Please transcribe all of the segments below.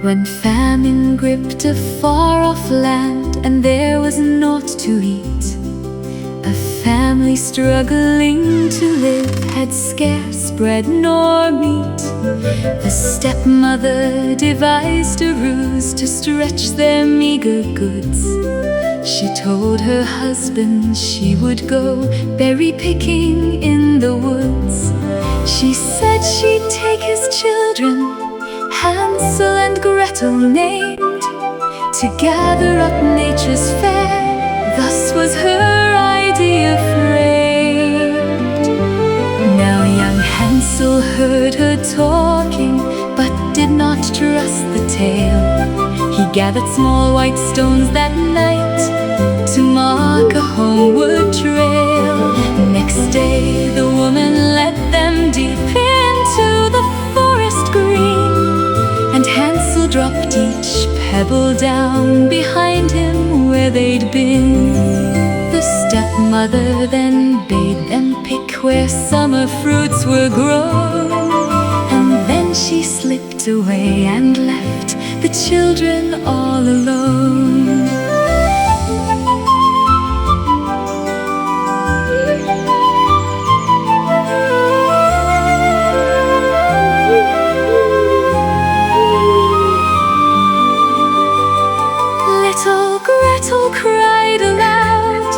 When famine gripped a far-off land and there was naught to eat, a family struggling to live had scarce bread nor meat. The stepmother devised a ruse to stretch their meager goods. She told her husband she would go berry picking in the woods. She said she'd take his children, Hansel and Gretel named, to gather up nature's fare. Thus was her idea framed. Now young Hansel heard her talking, but did not trust the tale. He gathered small white stones that night to mark a homeward trail. Next day the woman led them deep into the forest green, and Hansel dropped each pebble down behind him where they'd been. The stepmother then bade them pick where summer fruits were grown, and then she slipped away and left the children all alone. Little Gretel cried aloud,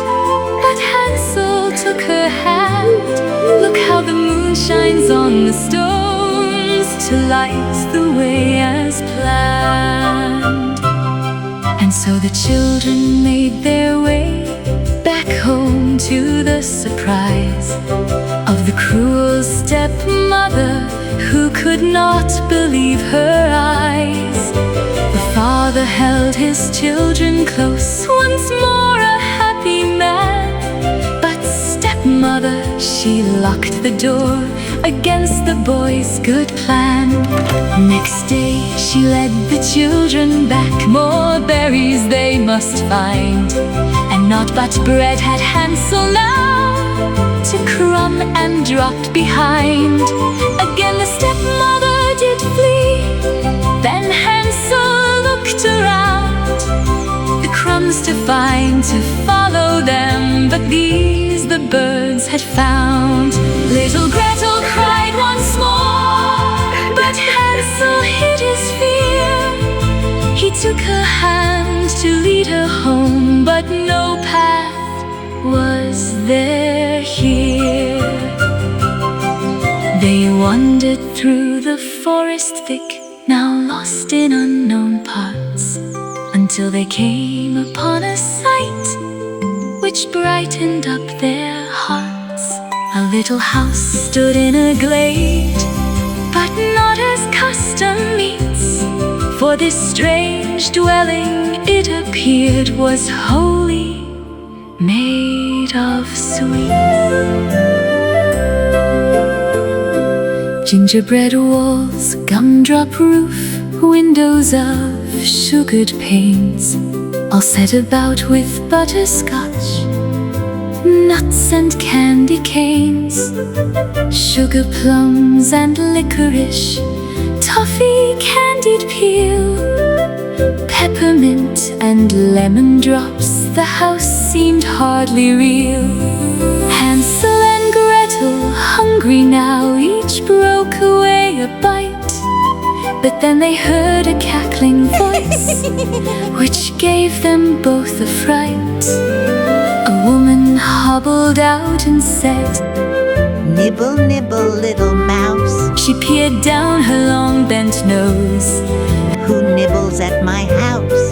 but Hansel took her hand. Look how the moon shines on the stones to light the way as planned. And so the children made their way back home, to the surprise of the cruel stepmother, who could not believe her eyes. The father held his children close, once more a happy man. But stepmother, she locked the door against the boys' good plan. Next day she led the children back, more berries they must find. And naught but bread had Hansel now to crumb and dropped behind. Again the stepmother did flee, then Hansel looked around, the crumbs to find, to follow them, but these the birds had found. Little Gretel cried once more, but Hansel hid his fear. He took her hand to lead her home, but no path was there here. They wandered through the forest thick, now lost in unknown parts, until they came upon a sight which brightened up their hearts. A little house stood in a glade, but not as custom meets, for this strange dwelling, it appeared, was wholly made of sweets. Gingerbread walls, gumdrop roof, windows of sugared panes, all set about with butterscotch, nuts and candy canes, sugar plums and licorice, toffee candied peel, peppermint and lemon drops. The house seemed hardly real. Hansel and Gretel, hungry now, each broke away a bite. But then they heard a cackling voice which gave them both a fright. A woman hobbled out and said, "Nibble, nibble, little mouse." She peered down her long bent nose. "Who nibbles at my house?"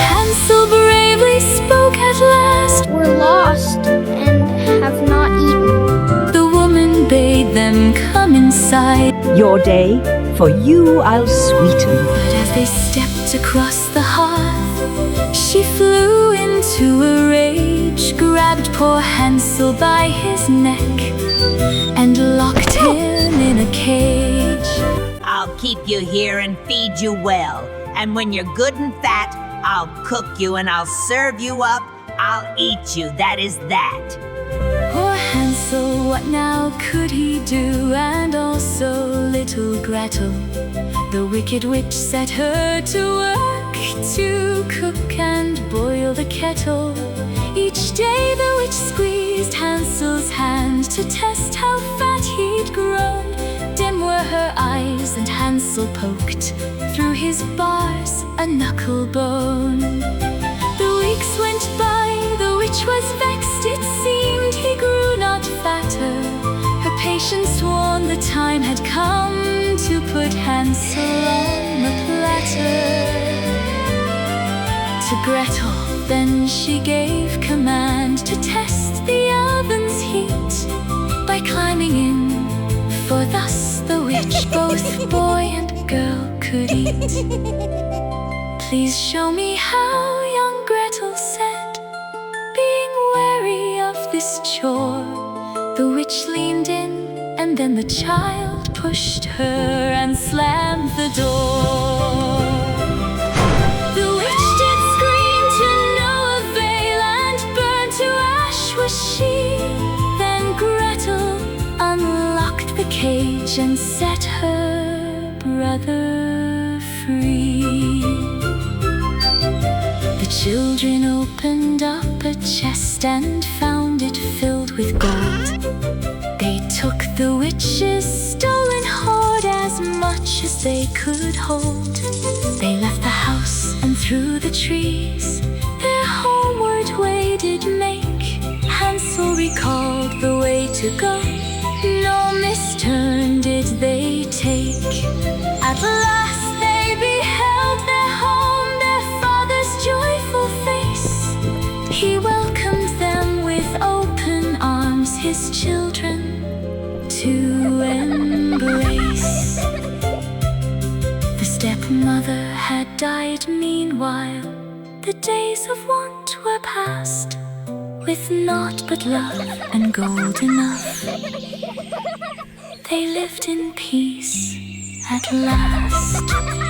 Hansel bravely spoke at last. "We're lost and have not eaten." The woman bade them come inside. "Your day, for you I'll sweeten." But as they stepped across the hearth, she flew into a rage, grabbed poor Hansel by his neck, and locked him in a cage. "I'll keep you here and feed you well, and when you're good and fat, I'll cook you and I'll serve you up. I'll eat you, that is that." Poor Hansel Hansel, what now could he do? And also little Gretel. The wicked witch set her to work to cook and boil the kettle. Each day the witch squeezed Hansel's hand to test how fat he'd grown. Dim were her eyes, and Hansel poked through his bars a knuckle bone. The weeks went by, the witch was vexed. It seemed he grew not fatter. Her patience warned the time had come to put Hansel on the platter. To Gretel then she gave command to test the oven's heat by climbing in, for thus the witch both boy and girl could eat. Please show me how, young Gretel said, being wary of this chore. The witch leaned in, and then the child pushed her and slammed the door. The witch did scream to no avail, and burned to ash was she. Then Gretel unlocked the cage and set her brother free. The children opened up a chest and found it filled with gold. They took the witch's stolen hoard, as much as they could hold. They left the house, and through the trees their homeward way did make. Hansel recalled the way to go, no misturn did they take. At last they beheld their home, their father's joyful face. He welcomed them with open arms, his children to embrace. The stepmother had died meanwhile. The days of want were past, with naught but love and gold enough. They lived in peace at last.